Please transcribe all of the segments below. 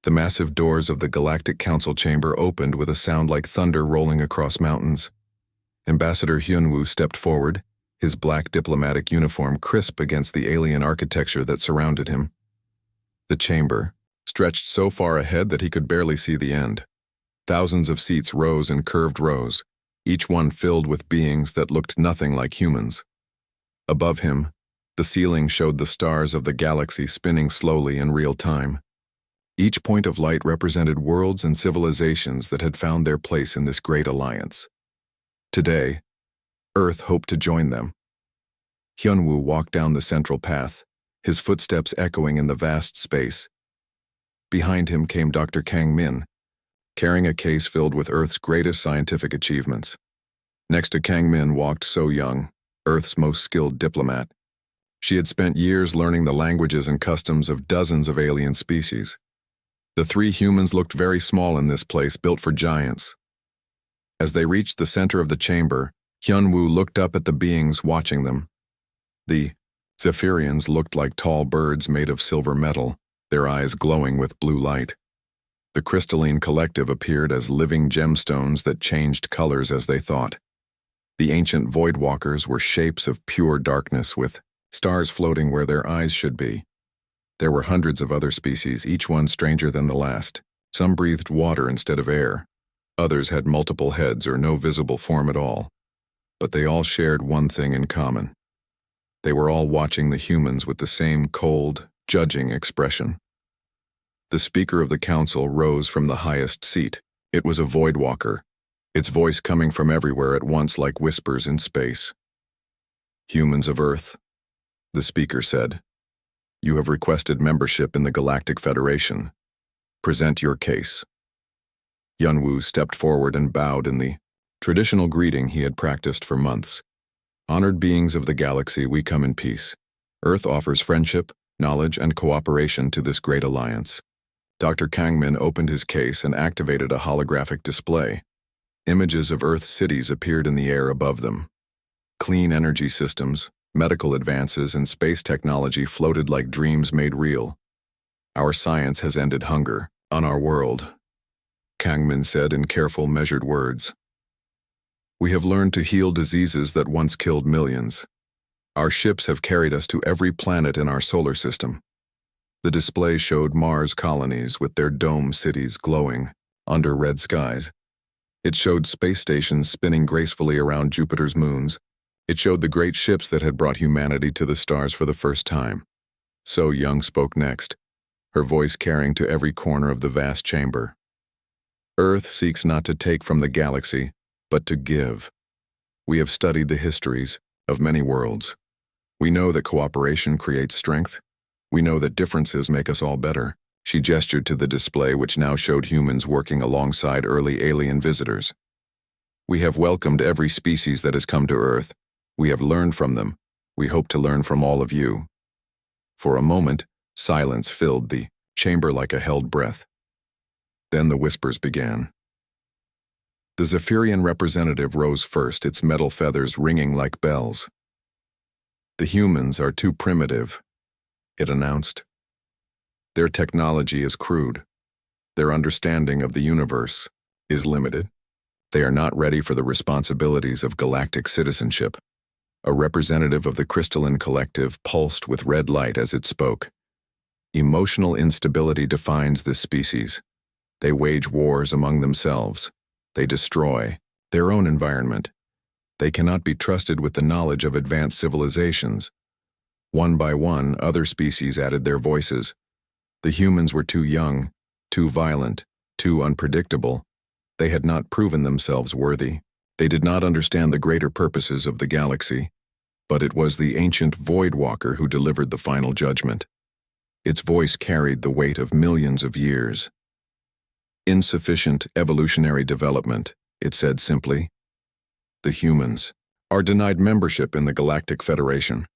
The massive doors of the Galactic Council chamber opened with a sound like thunder rolling across mountains. Ambassador Hyunwoo stepped forward, his black diplomatic uniform crisp against the alien architecture that surrounded him. The chamber stretched so far ahead that he could barely see the end. Thousands of seats rose in curved rows, each one filled with beings that looked nothing like humans. Above him, the ceiling showed the stars of the galaxy spinning slowly in real time. Each point of light represented worlds and civilizations that had found their place in this great alliance. Today, Earth hoped to join them. Hyunwoo walked down the central path, his footsteps echoing in the vast space. Behind him came Dr. Kang Min, carrying a case filled with Earth's greatest scientific achievements. Next to Kang Min walked So Young, Earth's most skilled diplomat. She had spent years learning the languages and customs of dozens of alien species. The three humans looked very small in this place built for giants. As they reached the center of the chamber, Hyunwoo looked up at the beings watching them. The Zephyrians looked like tall birds made of silver metal, their eyes glowing with blue light. The crystalline collective appeared as living gemstones that changed colors as they thought. The ancient Voidwalkers were shapes of pure darkness with stars floating where their eyes should be. There were hundreds of other species, each one stranger than the last. Some breathed water instead of air. Others had multiple heads or no visible form at all. But they all shared one thing in common. They were all watching the humans with the same cold, judging expression. The Speaker of the Council rose from the highest seat. It was a Voidwalker, its voice coming from everywhere at once like whispers in space. "Humans of Earth," the speaker said, "you have requested membership in the Galactic Federation. Present your case." Hyunwoo stepped forward and bowed in the traditional greeting he had practiced for months. "Honored beings of the galaxy, we come in peace. Earth offers friendship, knowledge, and cooperation to this great alliance." Dr. Kangmin opened his case and activated a holographic display. Images of Earth's cities appeared in the air above them. Clean energy systems, medical advances, and space technology floated like dreams made real. "Our science has ended hunger on our world," Kangmin said in careful, measured words. "We have learned to heal diseases that once killed millions. Our ships have carried us to every planet in our solar system." The display showed Mars colonies with their dome cities glowing under red skies. It showed space stations spinning gracefully around Jupiter's moons. It showed the great ships that had brought humanity to the stars for the first time. So Young spoke next, her voice carrying to every corner of the vast chamber. "Earth seeks not to take from the galaxy, but to give. We have studied the histories of many worlds. We know that cooperation creates strength. We know that differences make us all better." She gestured to the display, which now showed humans working alongside early alien visitors. "We have welcomed every species that has come to Earth. We have learned from them. We hope to learn from all of you." For a moment, silence filled the chamber like a held breath. Then the whispers began. The Zephyrian representative rose first, its metal feathers ringing like bells. "The humans are too primitive," it announced. "Their technology is crude. Their understanding of the universe is limited. They are not ready for the responsibilities of galactic citizenship." A representative of the crystalline collective pulsed with red light as it spoke. "Emotional instability defines this species. They wage wars among themselves. They destroy their own environment. They cannot be trusted with the knowledge of advanced civilizations." One by one, other species added their voices. The humans were too young, too violent, too unpredictable. They had not proven themselves worthy. They did not understand the greater purposes of the galaxy. But it was the ancient Voidwalker who delivered the final judgment. Its voice carried the weight of millions of years. "Insufficient evolutionary development," it said simply. "The humans are denied membership in the Galactic Federation."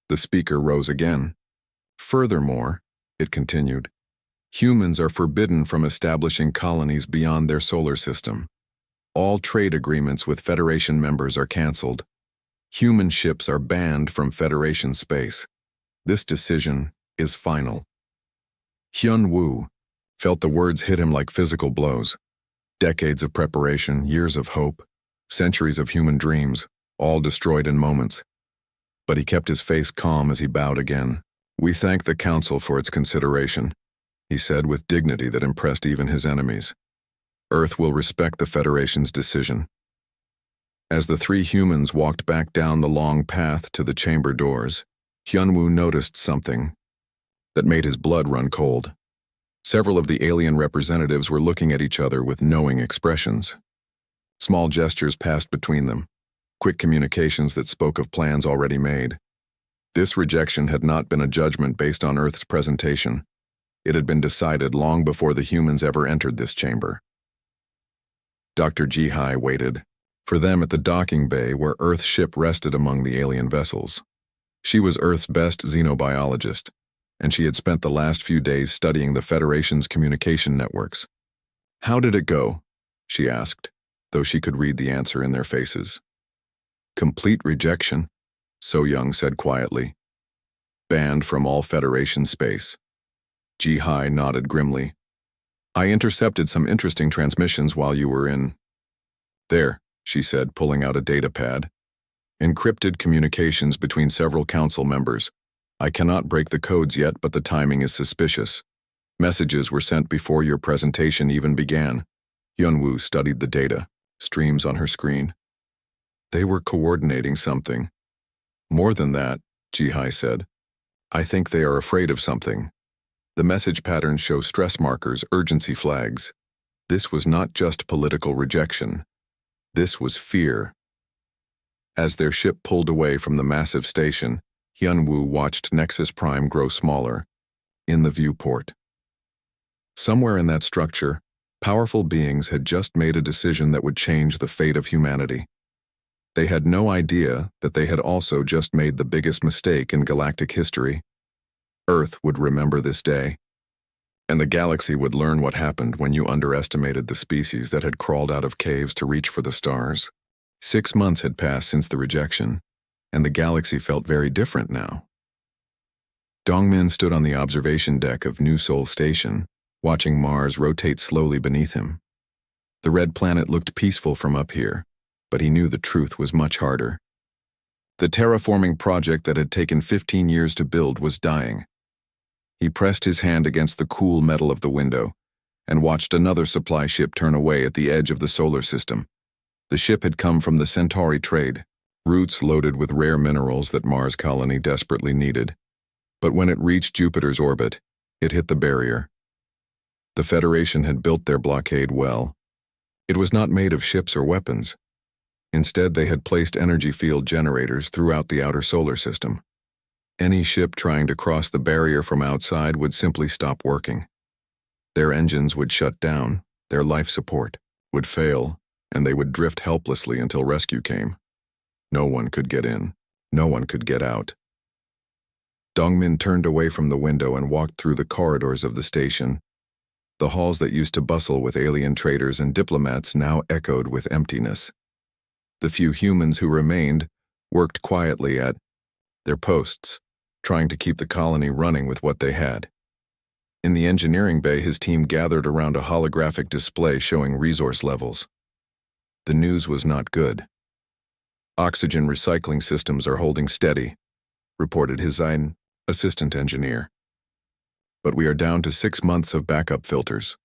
The speaker rose again. "Furthermore," it continued, "humans are forbidden from establishing colonies beyond their solar system. All trade agreements with Federation members are cancelled. Human ships are banned from Federation space. This decision is final." Hyunwoo, felt the words hit him like physical blows. Decades of preparation, years of hope, centuries of human dreams, all destroyed in moments. But he kept his face calm as he bowed again. "We thank the Council for its consideration," he said with dignity that impressed even his enemies. "Earth will respect the Federation's decision." As the three humans walked back down the long path to the chamber doors, Hyunwoo noticed something that made his blood run cold. Several of the alien representatives were looking at each other with knowing expressions. Small gestures passed between them, quick communications that spoke of plans already made. This rejection had not been a judgment based on Earth's presentation. It had been decided long before the humans ever entered this chamber. Dr. Ji-hai waited for them at the docking bay where Earth's ship rested among the alien vessels. She was Earth's best xenobiologist, and she had spent the last few days studying the Federation's communication networks. "How did it go?" she asked, though she could read the answer in their faces. "Complete rejection," So-young said quietly. "Banned from all Federation space." Ji-hai nodded grimly. "I intercepted some interesting transmissions while you were in." "There," she said, pulling out a data pad. "Encrypted communications between several council members. I cannot break the codes yet, but the timing is suspicious. Messages were sent before your presentation even began." Hyunwoo studied the data, streams on her screen. "They were coordinating something." "More than that," Ji-hai said. "I think they are afraid of something. The message patterns show stress markers, urgency flags. This was not just political rejection. This was fear." As their ship pulled away from the massive station, Hyunwoo watched Nexus Prime grow smaller, in the viewport. Somewhere in that structure, powerful beings had just made a decision that would change the fate of humanity. They had no idea that they had also just made the biggest mistake in galactic history. Earth would remember this day, and the galaxy would learn what happened when you underestimated the species that had crawled out of caves to reach for the stars. 6 months had passed since the rejection, and the galaxy felt very different now. Dongmin stood on the observation deck of New Seoul Station, watching Mars rotate slowly beneath him. The red planet looked peaceful from up here, but he knew the truth was much harder. The terraforming project that had taken 15 years to build was dying. He pressed his hand against the cool metal of the window and watched another supply ship turn away at the edge of the solar system. The ship had come from the Centauri trade, routes loaded with rare minerals that Mars colony desperately needed. But when it reached Jupiter's orbit, it hit the barrier. The Federation had built their blockade well. It was not made of ships or weapons. Instead, they had placed energy field generators throughout the outer solar system. Any ship trying to cross the barrier from outside would simply stop working. Their engines would shut down, their life support would fail, and they would drift helplessly until rescue came. No one could get in. No one could get out. Dongmin turned away from the window and walked through the corridors of the station. The halls that used to bustle with alien traders and diplomats now echoed with emptiness. The few humans who remained worked quietly at their posts, trying to keep the colony running with what they had. In the engineering bay, his team gathered around a holographic display showing resource levels. The news was not good. "Oxygen recycling systems are holding steady," reported his assistant engineer. "But we are down to 6 months of backup filters.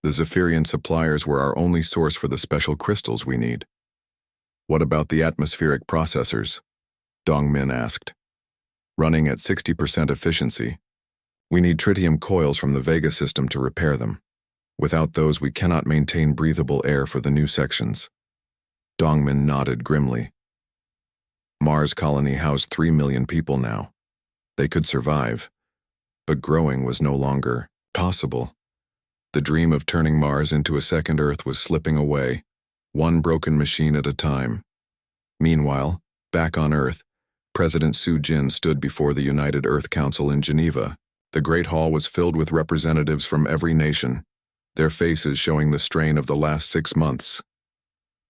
The Zephyrian suppliers were our only source for the special crystals we need." "What about the atmospheric processors?" Dongmin asked. "Running at 60% efficiency. We need tritium coils from the Vega system to repair them. Without those, we cannot maintain breathable air for the new sections." Dongmin nodded grimly. Mars colony housed 3 million people now. They could survive, but growing was no longer possible. The dream of turning Mars into a second Earth was slipping away, one broken machine at a time. Meanwhile, back on Earth, President Su Jin stood before the United Earth Council in Geneva. The Great Hall was filled with representatives from every nation, their faces showing the strain of the last 6 months.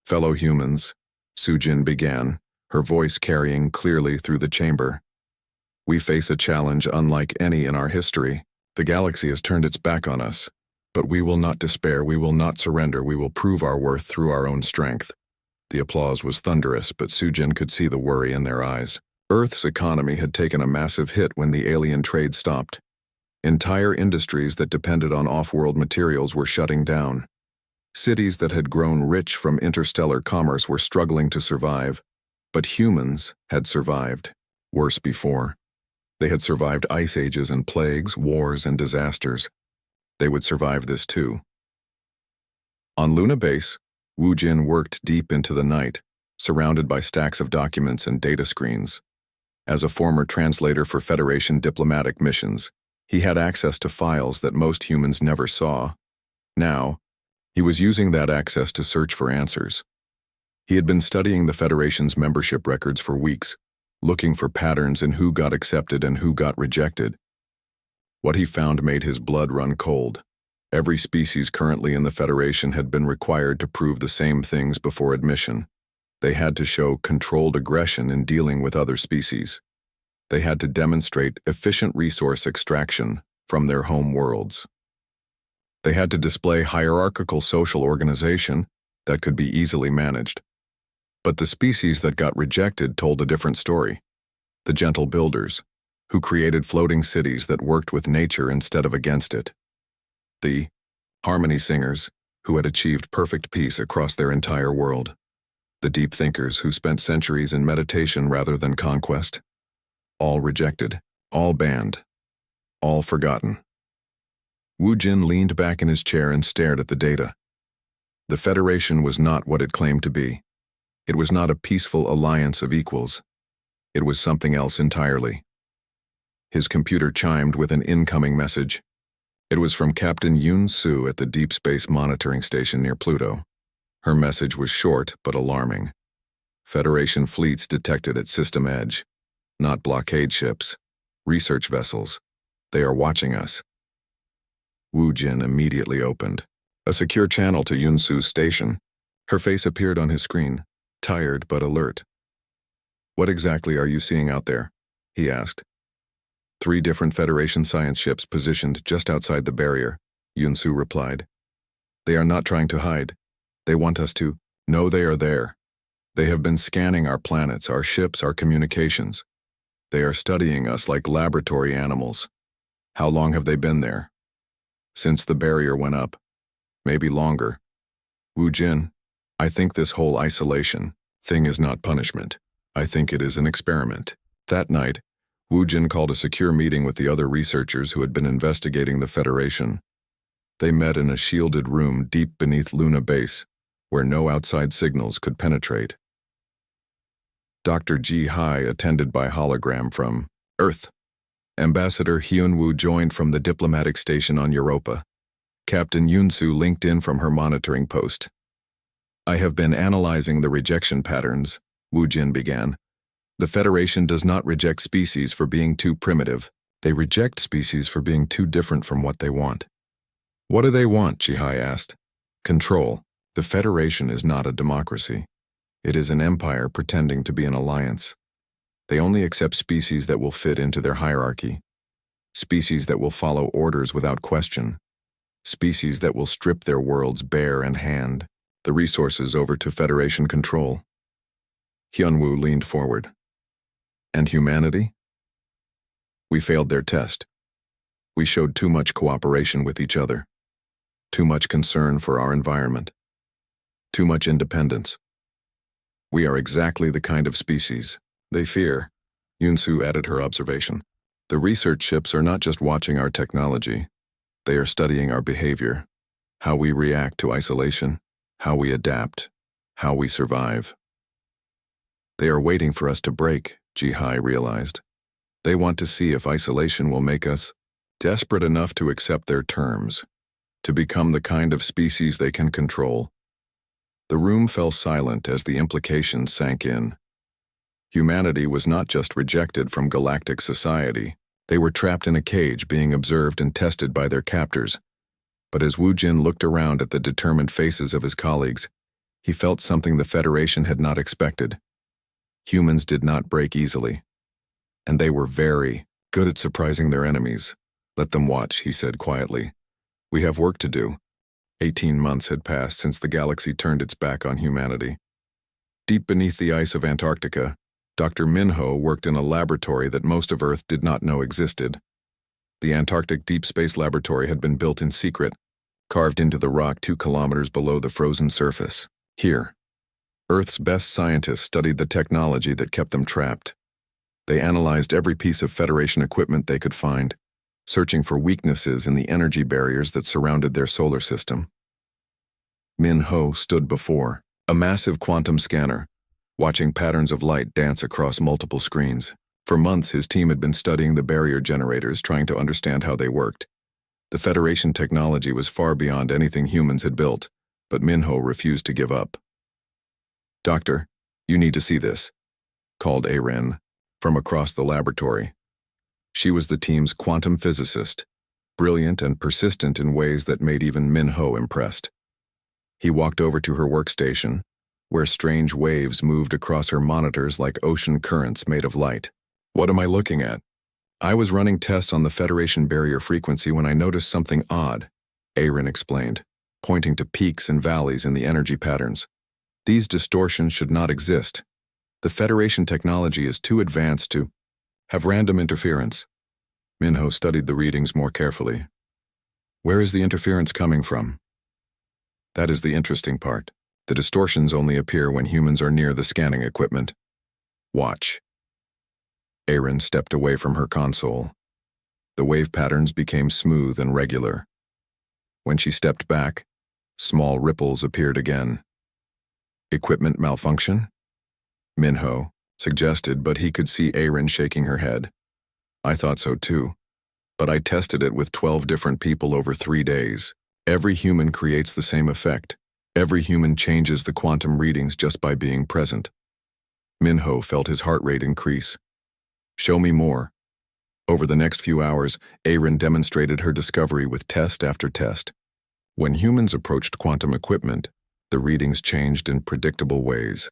"Fellow humans," Su Jin began, her voice carrying clearly through the chamber. "We face a challenge unlike any in our history. The galaxy has turned its back on us. But we will not despair, we will not surrender, we will prove our worth through our own strength. The applause was thunderous, but Sujin could see the worry in their eyes. Earth's economy had taken a massive hit when the alien trade stopped. Entire industries that depended on off-world materials were shutting down. Cities that had grown rich from interstellar commerce were struggling to survive, but humans had survived. Worse before. They had survived ice ages and plagues, wars and disasters. They would survive this too. On Luna Base, Wu Jin worked deep into the night, surrounded by stacks of documents and data screens. As a former translator for Federation diplomatic missions, he had access to files that most humans never saw. Now, he was using that access to search for answers. He had been studying the Federation's membership records for weeks, looking for patterns in who got accepted and who got rejected. What he found made his blood run cold. Every species currently in the Federation had been required to prove the same things before admission. They had to show controlled aggression in dealing with other species. They had to demonstrate efficient resource extraction from their home worlds. They had to display hierarchical social organization that could be easily managed. But the species that got rejected told a different story. The gentle builders, who created floating cities that worked with nature instead of against it. The harmony singers, who had achieved perfect peace across their entire world. The deep thinkers who spent centuries in meditation rather than conquest. All rejected, all banned, all forgotten. Wu Jin leaned back in his chair and stared at the data. The Federation was not what it claimed to be. It was not a peaceful alliance of equals. It was something else entirely. His computer chimed with an incoming message. It was from Captain Yun Su at the Deep Space Monitoring Station near Pluto. Her message was short but alarming. Federation fleets detected at system edge. Not blockade ships. Research vessels. They are watching us. Wu Jin immediately opened a secure channel to Yun Su's station. Her face appeared on his screen, tired but alert. "What exactly are you seeing out there?" he asked. 3 different Federation science ships positioned just outside the barrier, Yun Su replied. "They are not trying to hide. They want us to know they are there. They have been scanning our planets, our ships, our communications. They are studying us like laboratory animals. How long have they been there?" "Since the barrier went up. Maybe longer." "Wu Jin, I think this whole isolation thing is not punishment. I think it is an experiment." That night, Wu Jin called a secure meeting with the other researchers who had been investigating the Federation. They met in a shielded room deep beneath Luna Base, where no outside signals could penetrate. Dr. Ji Hai attended by hologram from Earth. Ambassador Hyun-woo joined from the diplomatic station on Europa. Captain Yun-su linked in from her monitoring post. "I have been analyzing the rejection patterns," Wu Jin began. "The Federation does not reject species for being too primitive. They reject species for being too different from what they want." "What do they want?" Ji Hai asked. "Control. The Federation is not a democracy. It is an empire pretending to be an alliance. They only accept species that will fit into their hierarchy. Species that will follow orders without question. Species that will strip their worlds bare and hand the resources over to Federation control." Hyun-woo leaned forward. "And humanity? We failed their test. We showed too much cooperation with each other. Too much concern for our environment. Too much independence. We are exactly the kind of species they fear," Yun-su added her observation. "The research ships are not just watching our technology. They are studying our behavior, how we react to isolation, how we adapt, how we survive. They are waiting for us to break," Ji Hai realized. "They want to see if isolation will make us desperate enough to accept their terms, to become the kind of species they can control." The room fell silent as the implications sank in. Humanity was not just rejected from galactic society. They were trapped in a cage being observed and tested by their captors. But as Wu Jin looked around at the determined faces of his colleagues, he felt something the Federation had not expected. Humans did not break easily. And they were very good at surprising their enemies. "Let them watch," he said quietly. We have work to do. 18 months had passed since the galaxy turned its back on humanity. Deep beneath the ice of Antarctica, Dr. Minho worked in a laboratory that most of Earth did not know existed. The Antarctic Deep Space Laboratory had been built in secret, carved into the rock 2 kilometers below the frozen surface. Here, Earth's best scientists studied the technology that kept them trapped. They analyzed every piece of Federation equipment they could find, searching for weaknesses in the energy barriers that surrounded their solar system. Min-ho stood before a massive quantum scanner, watching patterns of light dance across multiple screens. For months, his team had been studying the barrier generators, trying to understand how they worked. The Federation technology was far beyond anything humans had built, but Min-ho refused to give up. "Doctor, you need to see this," called Aren from across the laboratory. She was the team's quantum physicist, brilliant and persistent in ways that made even Min-ho impressed. He walked over to her workstation, where strange waves moved across her monitors like ocean currents made of light. "What am I looking at?" "I was running tests on the Federation barrier frequency when I noticed something odd," Aren explained, pointing to peaks and valleys in the energy patterns. "These distortions should not exist. The Federation technology is too advanced to have random interference." Min-ho studied the readings more carefully. "Where is the interference coming from?" "That is the interesting part. The distortions only appear when humans are near the scanning equipment. Watch." Aren stepped away from her console. The wave patterns became smooth and regular. When she stepped back, small ripples appeared again. "Equipment malfunction?" Min-ho suggested, but he could see Aren shaking her head. "I thought so too, but I tested it with 12 different people over 3 days. Every human creates the same effect. Every human changes the quantum readings just by being present." Min-ho felt his heart rate increase. "Show me more." Over the next few hours, Aren demonstrated her discovery with test after test. When humans approached quantum equipment, the readings changed in predictable ways.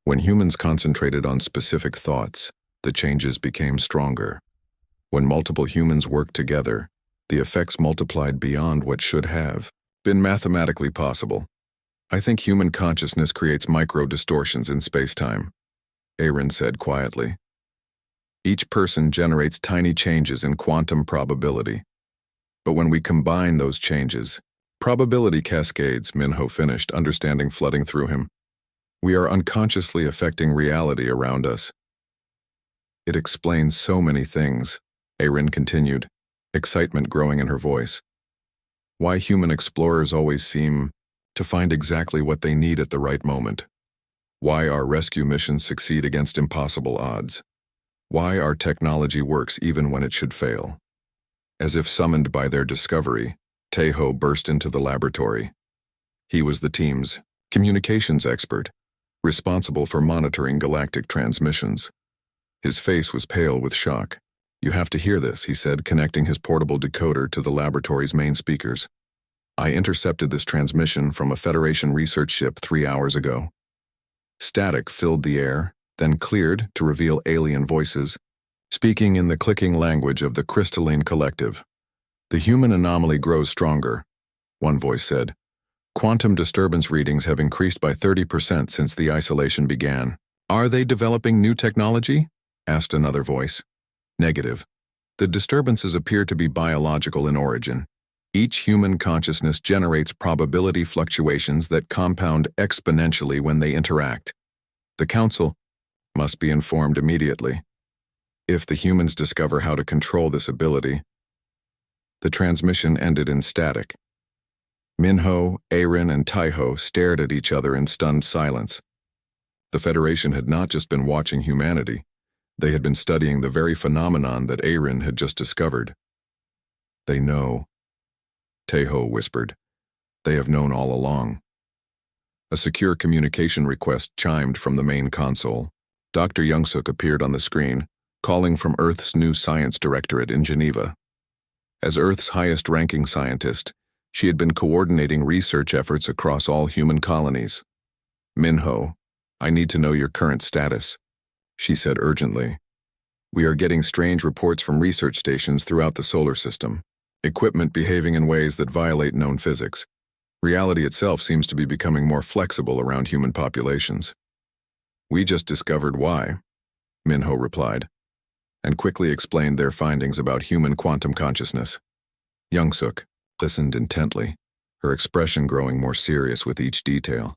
When humans concentrated on specific thoughts, the changes became stronger. When multiple humans worked together, the effects multiplied beyond what should have been mathematically possible. "I think human consciousness creates micro-distortions in space-time," Aren said quietly. "Each person generates tiny changes in quantum probability. But when we combine those changes, probability cascades," Min-ho finished, understanding flooding through him. "We are unconsciously affecting reality around us." "It explains so many things," Aren continued, excitement growing in her voice. "Why human explorers always seem to find exactly what they need at the right moment. Why our rescue missions succeed against impossible odds. Why our technology works even when it should fail." As if summoned by their discovery, Taeho burst into the laboratory. He was the team's communications expert, responsible for monitoring galactic transmissions. His face was pale with shock. "You have to hear this," he said, connecting his portable decoder to the laboratory's main speakers. "I intercepted this transmission from a Federation research ship 3 hours ago." Static filled the air, then cleared to reveal alien voices, speaking in the clicking language of the crystalline collective. "The human anomaly grows stronger," one voice said. "Quantum disturbance readings have increased by 30% since the isolation began." "Are they developing new technology?" asked another voice. "Negative. The disturbances appear to be biological in origin. Each human consciousness generates probability fluctuations that compound exponentially when they interact. The Council must be informed immediately. If the humans discover how to control this ability..." The transmission ended in static. Min-ho, Aren, and Taeho stared at each other in stunned silence. The Federation had not just been watching humanity, they had been studying the very phenomenon that Aren had just discovered. "They know," Taeho whispered. "They have known all along." A secure communication request chimed from the main console. Dr. Youngsuk appeared on the screen, calling from Earth's new science directorate in Geneva. As Earth's highest-ranking scientist, she had been coordinating research efforts across all human colonies. "Min-ho, I need to know your current status," she said urgently. "We are getting strange reports from research stations throughout the solar system. equipment behaving in ways that violate known physics. Reality itself seems to be becoming more flexible around human populations. We just discovered why, Minho replied, and quickly explained their findings about human quantum consciousness. Young-suk listened intently, her expression growing more serious with each detail.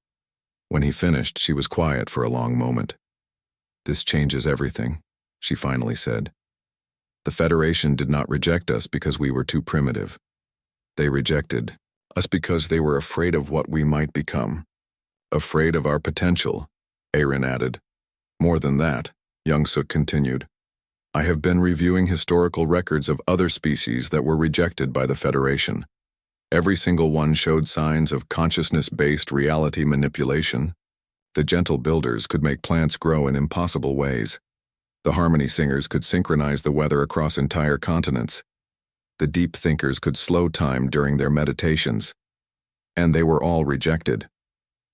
When he finished, she was quiet for a long moment. "This changes everything," she finally said. "The Federation did not reject us because we were too primitive. They rejected us because they were afraid of what we might become. Afraid of our potential," Aaron added. "More than that," Young-suk continued, "I have been reviewing historical records of other species that were rejected by the Federation. Every single one showed signs of consciousness-based reality manipulation. The gentle builders could make plants grow in impossible ways. The harmony singers could synchronize the weather across entire continents. The deep thinkers could slow time during their meditations. And they were all rejected."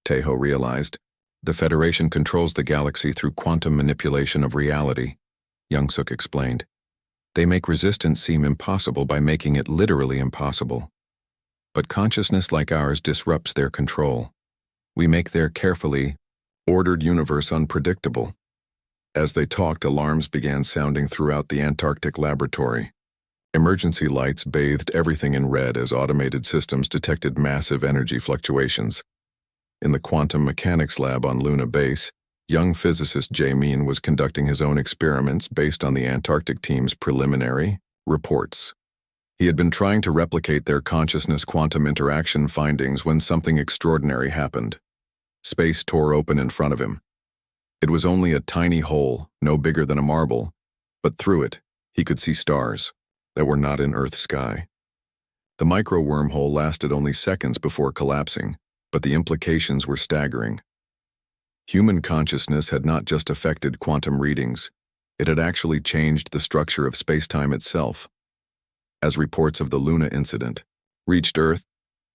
Taeho realized. "The Federation controls the galaxy through quantum manipulation of reality," Young-suk explained. "They make resistance seem impossible by making it literally impossible. But consciousness like ours disrupts their control. We make their carefully ordered universe unpredictable." As they talked, alarms began sounding throughout the Antarctic laboratory. Emergency lights bathed everything in red as automated systems detected massive energy fluctuations. In the quantum mechanics lab on Luna Base, young physicist Jae-min was conducting his own experiments based on the Antarctic team's preliminary reports. He had been trying to replicate their consciousness quantum interaction findings when something extraordinary happened. Space tore open in front of him. It was only a tiny hole, no bigger than a marble, but through it, he could see stars that were not in Earth's sky. The micro-wormhole lasted only seconds before collapsing, but the implications were staggering. Human consciousness had not just affected quantum readings, it had actually changed the structure of space-time itself. As reports of the Luna incident reached Earth,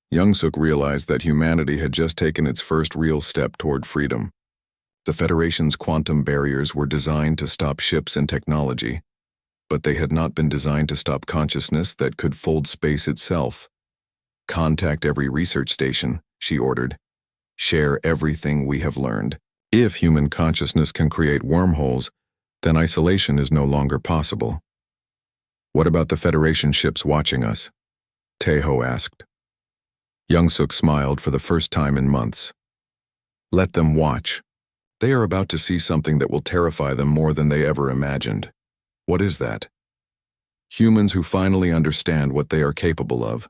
Young-suk realized that humanity had just taken its first real step toward freedom. The Federation's quantum barriers were designed to stop ships and technology, but they had not been designed to stop consciousness that could fold space itself. "Contact every research station," she ordered. "Share everything we have learned. If human consciousness can create wormholes, then isolation is no longer possible." "What about the Federation ships watching us?" Taeho asked. Young-suk smiled for the first time in months. "Let them watch. They are about to see something that will terrify them more than they ever imagined." "What is that?" "Humans who finally understand what they are capable of."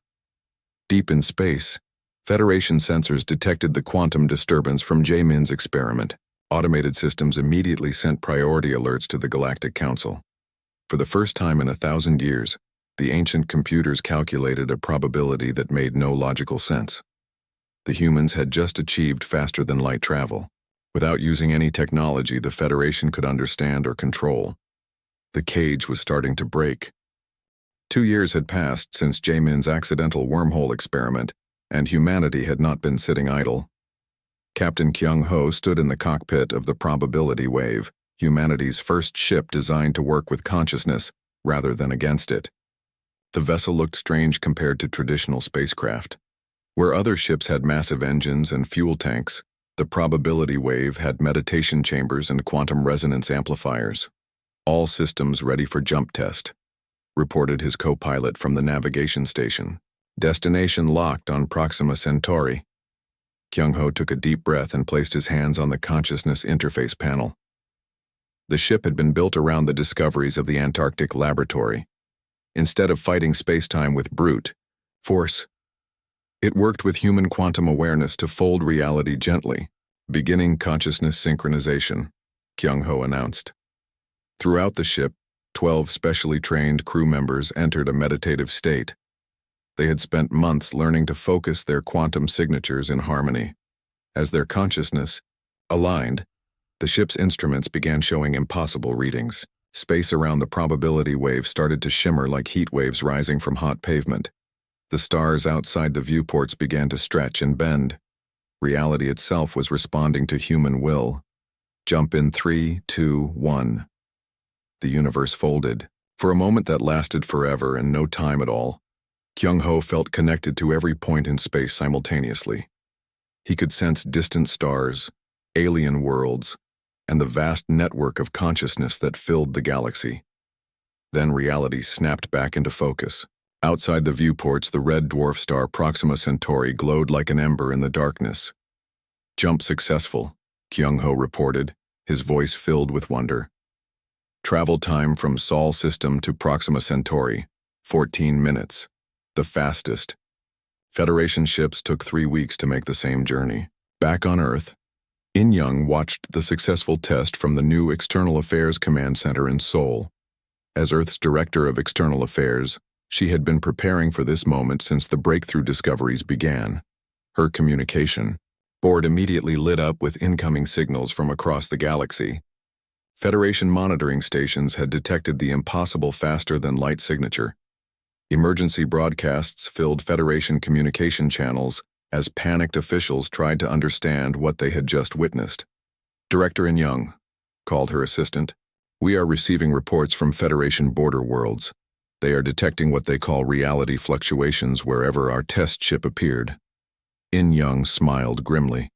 Deep in space, Federation sensors detected the quantum disturbance from Jae-min's experiment. Automated systems immediately sent priority alerts to the Galactic Council. For the first time in 1,000 years, the ancient computers calculated a probability that made no logical sense. The humans had just achieved faster-than-light travel. Without using any technology the Federation could understand or control. The cage was starting to break. 2 years had passed since Jae-min's accidental wormhole experiment, and humanity had not been sitting idle. Captain Kyung-ho stood in the cockpit of the Probability Wave, humanity's first ship designed to work with consciousness rather than against it. The vessel looked strange compared to traditional spacecraft. Where other ships had massive engines and fuel tanks, the Probability Wave had meditation chambers and quantum resonance amplifiers. "All systems ready for jump test," reported his co-pilot from the navigation station. "Destination locked on Proxima Centauri." Kyung-ho took a deep breath and placed his hands on the consciousness interface panel. The ship had been built around the discoveries of the Antarctic laboratory. Instead of fighting space-time with brute force, it worked with human quantum awareness to fold reality gently, beginning consciousness synchronization, Kyung-ho announced. Throughout the ship, 12 specially trained crew members entered a meditative state. They had spent months learning to focus their quantum signatures in harmony. As their consciousness aligned, the ship's instruments began showing impossible readings. Space around the probability wave started to shimmer like heat waves rising from hot pavement. The stars outside the viewports began to stretch and bend. Reality itself was responding to human will. Jump in 3, 2, 1. The universe folded. For a moment that lasted forever and no time at all, Kyung-ho felt connected to every point in space simultaneously. He could sense distant stars, alien worlds, and the vast network of consciousness that filled the galaxy. Then reality snapped back into focus. Outside the viewports, the red dwarf star Proxima Centauri glowed like an ember in the darkness. "Jump successful," Kyung-ho reported, his voice filled with wonder. "Travel time from Sol system to Proxima Centauri, 14 minutes. The fastest." Federation ships took 3 weeks to make the same journey. Back on Earth, In-young watched the successful test from the new External Affairs Command Center in Seoul. As Earth's Director of External Affairs, she had been preparing for this moment since the breakthrough discoveries began. Her communication board immediately lit up with incoming signals from across the galaxy. Federation monitoring stations had detected the impossible faster-than-light signature. Emergency broadcasts filled Federation communication channels as panicked officials tried to understand what they had just witnessed. "Director In-young," called her assistant, "we are receiving reports from Federation border worlds. They are detecting what they call reality fluctuations wherever our test ship appeared." In-young smiled grimly.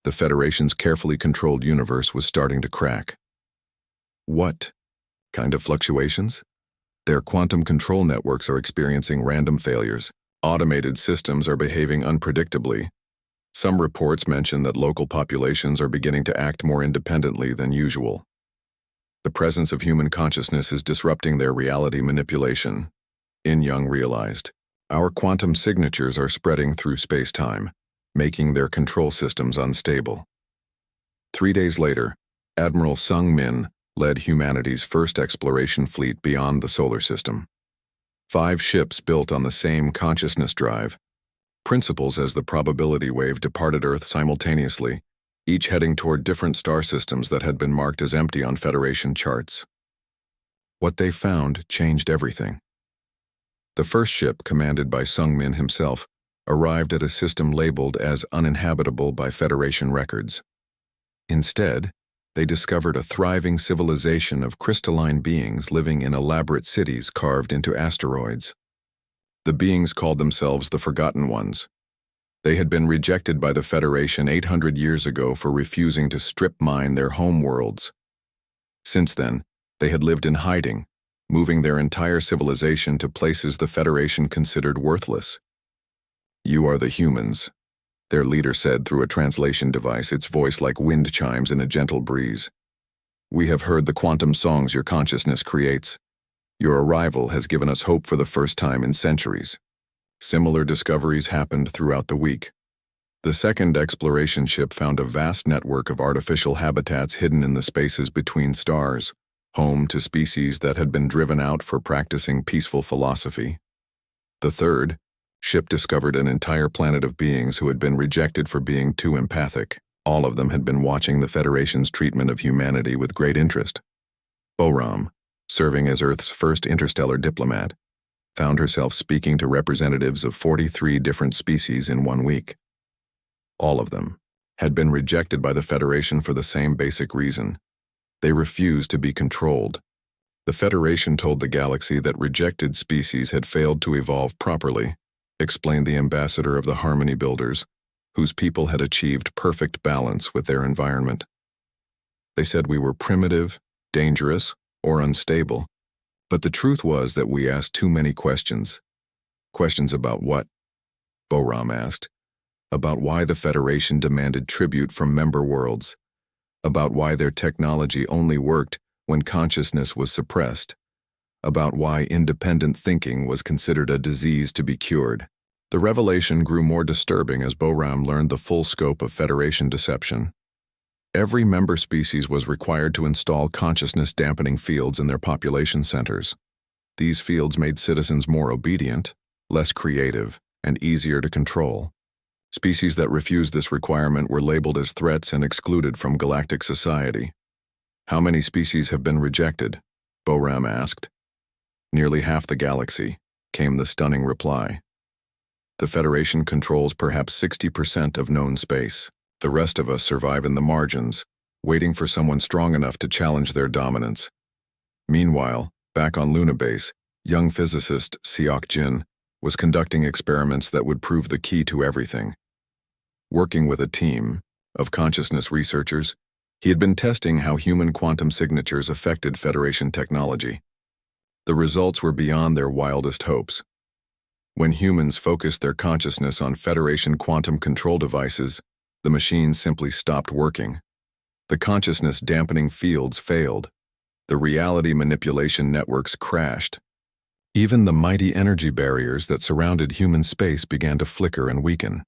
The Federation's carefully controlled universe was starting to crack. "What kind of fluctuations?" "Their quantum control networks are experiencing random failures. Automated systems are behaving unpredictably. Some reports mention that local populations are beginning to act more independently than usual. The presence of human consciousness is disrupting their reality manipulation," In-young realized. "Our quantum signatures are spreading through space-time, making their control systems unstable." 3 days later, Admiral Sung-min led humanity's first exploration fleet beyond the solar system. 5 ships built on the same consciousness drive, principles as the probability wave departed Earth simultaneously, each heading toward different star systems that had been marked as empty on Federation charts. What they found changed everything. The first ship, commanded by Sung-min himself, arrived at a system labeled as uninhabitable by Federation records. Instead, they discovered a thriving civilization of crystalline beings living in elaborate cities carved into asteroids. The beings called themselves the Forgotten Ones. They had been rejected by the Federation 800 years ago for refusing to strip mine their home worlds. Since then, they had lived in hiding, moving their entire civilization to places the Federation considered worthless. "You are the humans," their leader said through a translation device, its voice like wind chimes in a gentle breeze. "We have heard the quantum songs your consciousness creates. Your arrival has given us hope for the first time in centuries." Similar discoveries happened throughout the week. The second exploration ship found a vast network of artificial habitats hidden in the spaces between stars, home to species that had been driven out for practicing peaceful philosophy. The third ship discovered an entire planet of beings who had been rejected for being too empathic. All of them had been watching the Federation's treatment of humanity with great interest. Boram, serving as Earth's first interstellar diplomat, found herself speaking to representatives of 43 different species in 1 week. All of them had been rejected by the Federation for the same basic reason. They refused to be controlled. The Federation told the galaxy that rejected species had failed to evolve properly, explained the ambassador of the Harmony Builders, whose people had achieved perfect balance with their environment. They said we were primitive, dangerous, or unstable. But the truth was that we asked too many questions. Questions about what? Boram asked. About why the Federation demanded tribute from member worlds. About why their technology only worked when consciousness was suppressed. About why independent thinking was considered a disease to be cured. The revelation grew more disturbing as Boram learned the full scope of Federation deception. Every member species was required to install consciousness-dampening fields in their population centers. These fields made citizens more obedient, less creative, and easier to control. Species that refused this requirement were labeled as threats and excluded from galactic society. "How many species have been rejected?" Boram asked. "Nearly half the galaxy," came the stunning reply. "The Federation controls perhaps 60% of known space. The rest of us survive in the margins, waiting for someone strong enough to challenge their dominance." Meanwhile, back on Luna Base, young physicist Seok Jin was conducting experiments that would prove the key to everything. Working with a team of consciousness researchers, he had been testing how human quantum signatures affected Federation technology. The results were beyond their wildest hopes. When humans focused their consciousness on Federation quantum control devices, the machines simply stopped working. The consciousness-dampening fields failed. The reality manipulation networks crashed. Even the mighty energy barriers that surrounded human space began to flicker and weaken.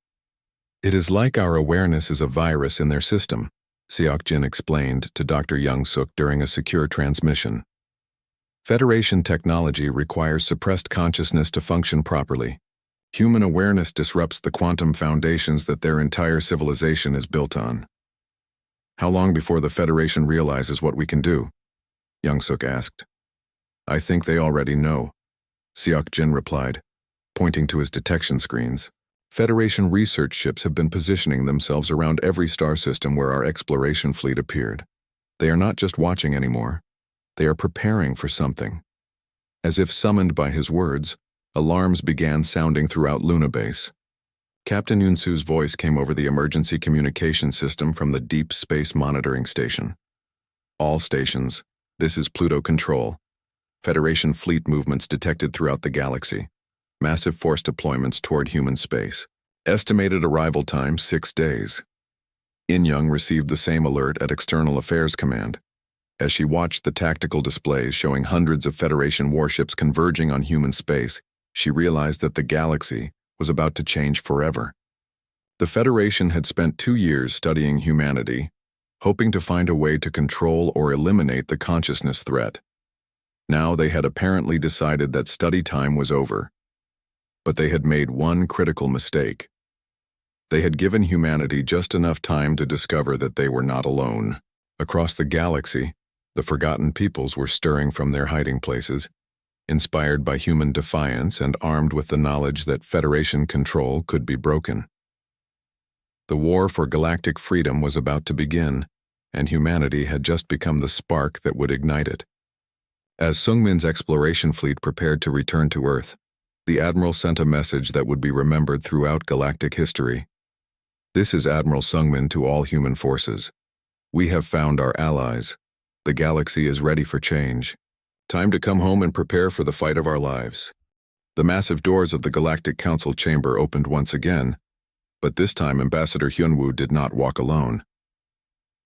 "It is like our awareness is a virus in their system," Seok-jin explained to Dr. Young-suk during a secure transmission. Federation technology requires suppressed consciousness to function properly. Human awareness disrupts the quantum foundations that their entire civilization is built on. "How long before the Federation realizes what we can do?" Young-suk asked. "I think they already know," Seok-jin replied, pointing to his detection screens. "Federation research ships have been positioning themselves around every star system where our exploration fleet appeared. They are not just watching anymore. They are preparing for something." As if summoned by his words, alarms began sounding throughout Luna Base. Captain Yunsu's voice came over the emergency communication system from the Deep Space Monitoring Station. "All stations, this is Pluto Control. Federation fleet movements detected throughout the galaxy. Massive force deployments toward human space. Estimated arrival time 6 days." In-young received the same alert at External Affairs Command. As she watched the tactical displays showing hundreds of Federation warships converging on human space, she realized that the galaxy was about to change forever. The Federation had spent 2 years studying humanity, hoping to find a way to control or eliminate the consciousness threat. Now they had apparently decided that study time was over. But they had made one critical mistake. They had given humanity just enough time to discover that they were not alone. Across the galaxy, the forgotten peoples were stirring from their hiding places, inspired by human defiance and armed with the knowledge that Federation control could be broken. The war for galactic freedom was about to begin, and humanity had just become the spark that would ignite it. As Sungmin's exploration fleet prepared to return to Earth, the Admiral sent a message that would be remembered throughout galactic history. "This is Admiral Sungmin to all human forces. We have found our allies. The galaxy is ready for change. Time to come home and prepare for the fight of our lives." The massive doors of the Galactic Council chamber opened once again, but this time Ambassador Hyunwoo did not walk alone.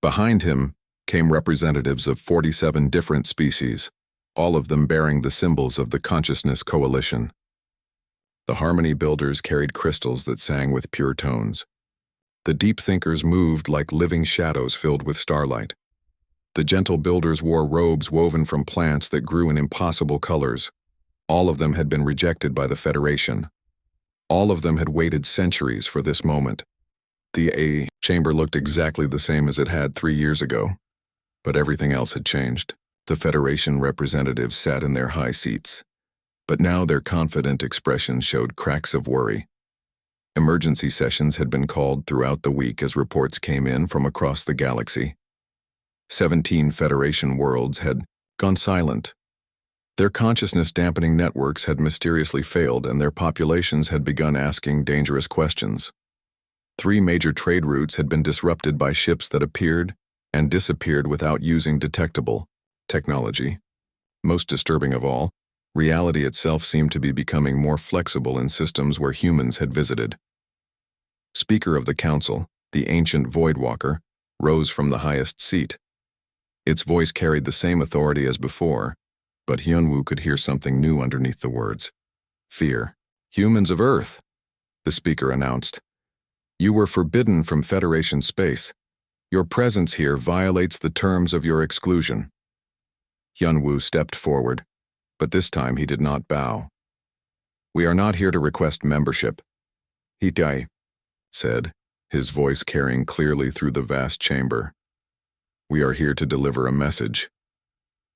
Behind him came representatives of 47 different species, all of them bearing the symbols of the Consciousness Coalition. The Harmony Builders carried crystals that sang with pure tones. The Deep Thinkers moved like living shadows filled with starlight. The Gentle Builders wore robes woven from plants that grew in impossible colors. All of them had been rejected by the Federation. All of them had waited centuries for this moment. The A chamber looked exactly the same as it had 3 years ago, but everything else had changed. The Federation representatives sat in their high seats, but now their confident expressions showed cracks of worry. Emergency sessions had been called throughout the week as reports came in from across the galaxy. 17 Federation worlds had gone silent. Their consciousness-dampening networks had mysteriously failed and their populations had begun asking dangerous questions. 3 major trade routes had been disrupted by ships that appeared and disappeared without using detectable technology. Most disturbing of all, reality itself seemed to be becoming more flexible in systems where humans had visited. Speaker of the Council, the ancient Voidwalker, rose from the highest seat. Its voice carried the same authority as before, but Hyunwoo could hear something new underneath the words. "Fear. Humans of Earth," the speaker announced. "You were forbidden from Federation space. Your presence here violates the terms of your exclusion." Hyunwoo stepped forward, but this time he did not bow. "We are not here to request membership," Hitai said, his voice carrying clearly through the vast chamber. "We are here to deliver a message."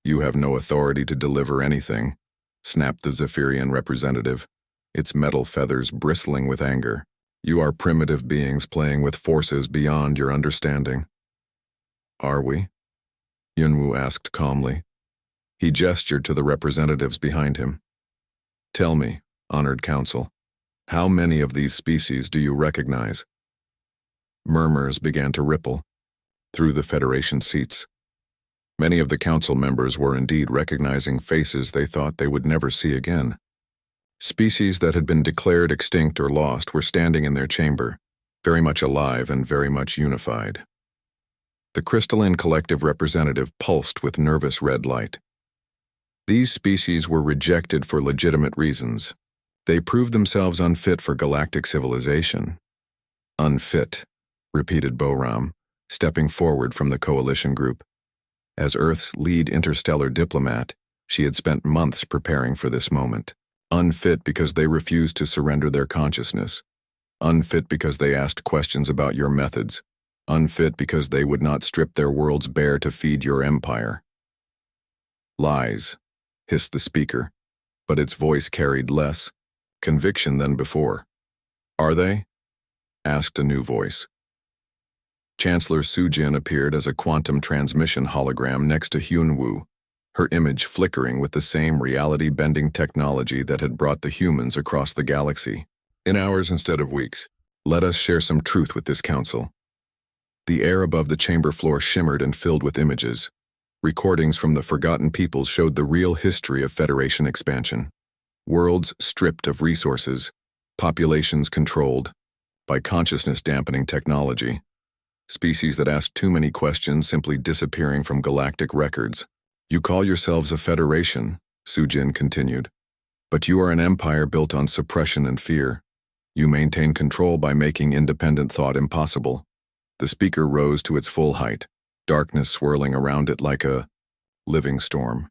"You have no authority to deliver anything," snapped the Zephyrian representative, its metal feathers bristling with anger. "You are primitive beings playing with forces beyond your understanding." "Are we?" Yunwoo asked calmly. He gestured to the representatives behind him. "Tell me, Honored Council, How many of these species do you recognize? Murmurs began to ripple through the Federation seats. Many of the council members were indeed recognizing faces they thought they would never see again. Species that had been declared extinct or lost were standing in their chamber, very much alive and very much unified. The crystalline collective representative pulsed with nervous red light. These species were rejected for legitimate reasons. They proved themselves unfit for galactic civilization. Unfit, repeated Boram, stepping forward from the coalition group. As Earth's lead interstellar diplomat, she had spent months preparing for this moment. Unfit because they refused to surrender their consciousness. Unfit because they asked questions about your methods. Unfit because they would not strip their worlds bare to feed your empire. Lies, hissed the speaker, but its voice carried less conviction than before. Are they? Asked a new voice. Chancellor Sujin appeared as a quantum transmission hologram next to Hyunwoo, her image flickering with the same reality-bending technology that had brought the humans across the galaxy. In hours instead of weeks, let us share some truth with this council. The air above the chamber floor shimmered and filled with images. Recordings from the Forgotten Peoples showed the real history of Federation expansion. Worlds stripped of resources, populations controlled by consciousness-dampening technology. Species that asked too many questions simply disappearing from galactic records. You call yourselves a federation, Sujin continued, but you are an empire built on suppression and fear. You maintain control by making independent thought impossible. The speaker rose to its full height, darkness swirling around it like a living storm.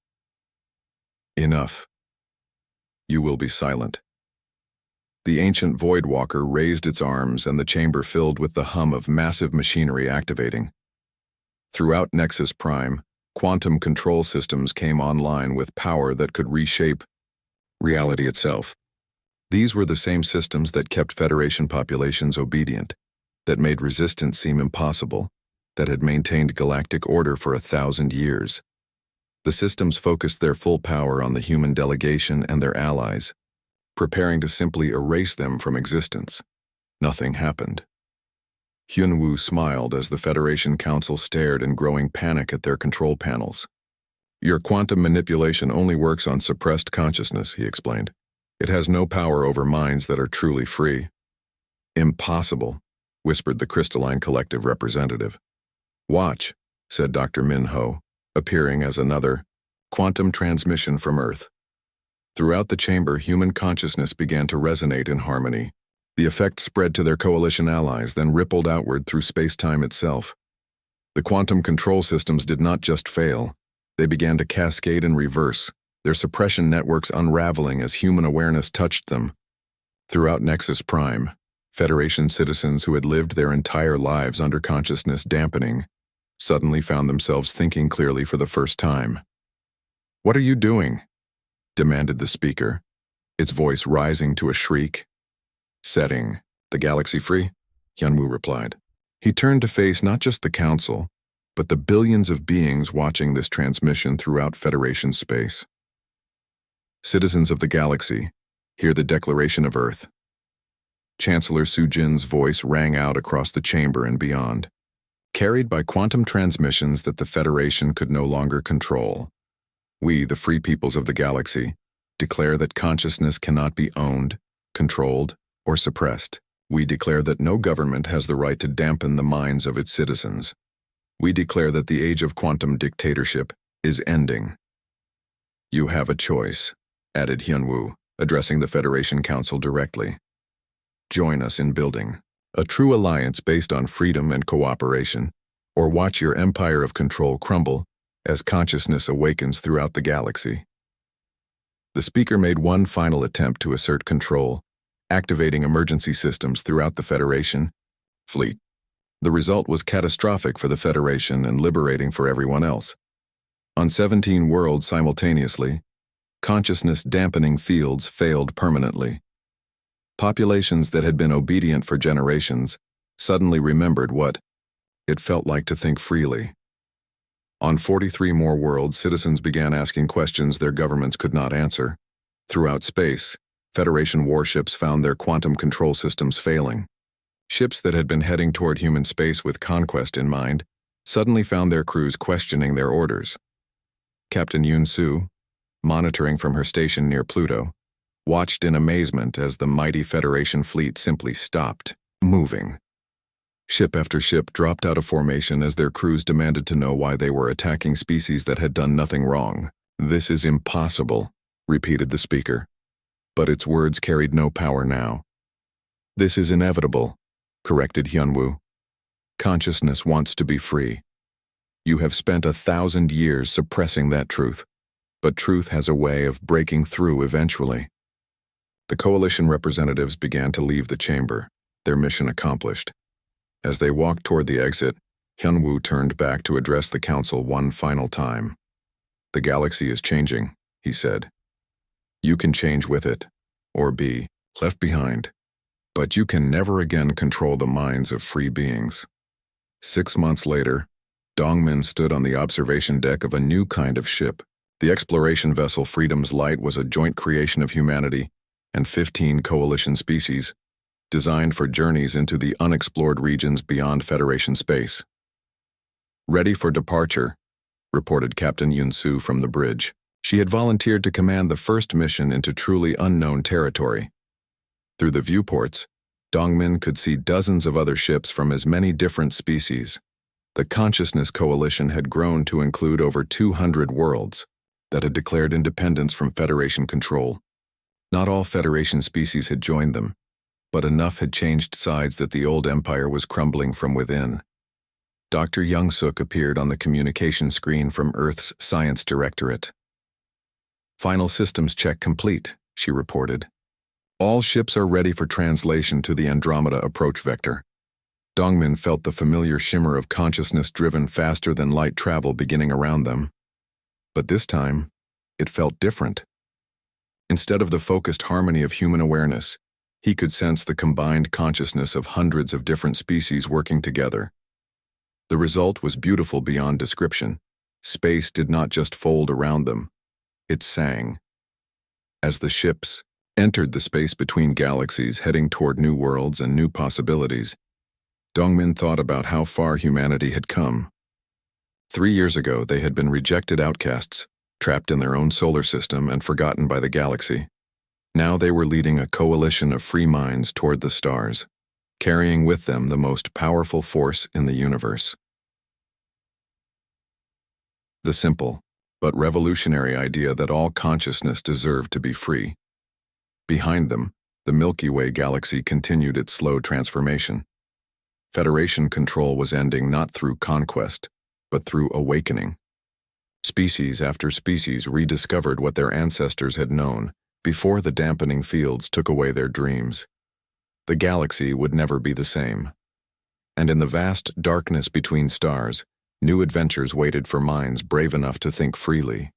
Enough. You will be silent. The ancient Voidwalker raised its arms and the chamber filled with the hum of massive machinery activating. Throughout Nexus Prime, quantum control systems came online with power that could reshape reality itself. These were the same systems that kept Federation populations obedient, that made resistance seem impossible, that had maintained galactic order for 1,000 years. The systems focused their full power on the human delegation and their allies, preparing to simply erase them from existence. Nothing happened. Hyunwoo smiled as the Federation Council stared in growing panic at their control panels. Your quantum manipulation only works on suppressed consciousness, he explained. It has no power over minds that are truly free. Impossible, whispered the crystalline collective representative. Watch, said Dr. Min-ho, appearing as another quantum transmission from Earth. Throughout the chamber, human consciousness began to resonate in harmony. The effect spread to their coalition allies, then rippled outward through space-time itself. The quantum control systems did not just fail. They began to cascade in reverse, their suppression networks unraveling as human awareness touched them. Throughout Nexus Prime, Federation citizens who had lived their entire lives under consciousness dampening suddenly found themselves thinking clearly for the first time. What are you doing? Demanded the speaker, its voice rising to a shriek. Setting the galaxy free, Hyunwoo replied. He turned to face not just the council, but the billions of beings watching this transmission throughout Federation space. Citizens of the galaxy, hear the declaration of Earth. Chancellor Sujin's voice rang out across the chamber and beyond, carried by quantum transmissions that the Federation could no longer control. We, the free peoples of the galaxy, declare that consciousness cannot be owned, controlled, or suppressed. We declare that no government has the right to dampen the minds of its citizens. We declare that the age of quantum dictatorship is ending. You have a choice, added Hyunwoo, addressing the Federation Council directly. Join us in building a true alliance based on freedom and cooperation, or watch your empire of control crumble as consciousness awakens throughout the galaxy. The speaker made one final attempt to assert control, activating emergency systems throughout the Federation fleet. The result was catastrophic for the Federation and liberating for everyone else. On 17 worlds simultaneously, consciousness-dampening fields failed permanently. Populations that had been obedient for generations suddenly remembered what it felt like to think freely. On 43 more worlds, citizens began asking questions their governments could not answer. Throughout space, Federation warships found their quantum control systems failing. Ships that had been heading toward human space with conquest in mind suddenly found their crews questioning their orders. Captain Yun-Su, monitoring from her station near Pluto, watched in amazement as the mighty Federation fleet simply stopped moving. Ship after ship dropped out of formation as their crews demanded to know why they were attacking species that had done nothing wrong. "This is impossible," repeated the speaker. But its words carried no power now. "This is inevitable," corrected Hyunwoo. "Consciousness wants to be free. You have spent 1,000 years suppressing that truth, but truth has a way of breaking through eventually." The coalition representatives began to leave the chamber, their mission accomplished. As they walked toward the exit, Hyunwoo turned back to address the council one final time. "The galaxy is changing," he said. "You can change with it, or be left behind. But you can never again control the minds of free beings." 6 months later, Dongmin stood on the observation deck of a new kind of ship. The exploration vessel Freedom's Light was a joint creation of humanity and 15 coalition species, designed for journeys into the unexplored regions beyond Federation space. "Ready for departure," reported Captain Yun-Su from the bridge. She had volunteered to command the first mission into truly unknown territory. Through the viewports, Dongmin could see dozens of other ships from as many different species. The Consciousness Coalition had grown to include over 200 worlds that had declared independence from Federation control. Not all Federation species had joined them, but enough had changed sides that the old empire was crumbling from within. Dr. Young-suk appeared on the communication screen from Earth's Science Directorate. "Final systems check complete," she reported. "All ships are ready for translation to the Andromeda approach vector." Dongmin felt the familiar shimmer of consciousness driven faster than light travel beginning around them. But this time, it felt different. Instead of the focused harmony of human awareness, he could sense the combined consciousness of hundreds of different species working together. The result was beautiful beyond description. Space did not just fold around them, it sang. As the ships entered the space between galaxies heading toward new worlds and new possibilities, Dongmin thought about how far humanity had come. 3 years ago, they had been rejected outcasts, trapped in their own solar system and forgotten by the galaxy. Now they were leading a coalition of free minds toward the stars, carrying with them the most powerful force in the universe. The simple, but revolutionary idea that all consciousness deserved to be free. Behind them, the Milky Way galaxy continued its slow transformation. Federation control was ending not through conquest, but through awakening. Species after species rediscovered what their ancestors had known before the dampening fields took away their dreams. The galaxy would never be the same. And in the vast darkness between stars, new adventures waited for minds brave enough to think freely.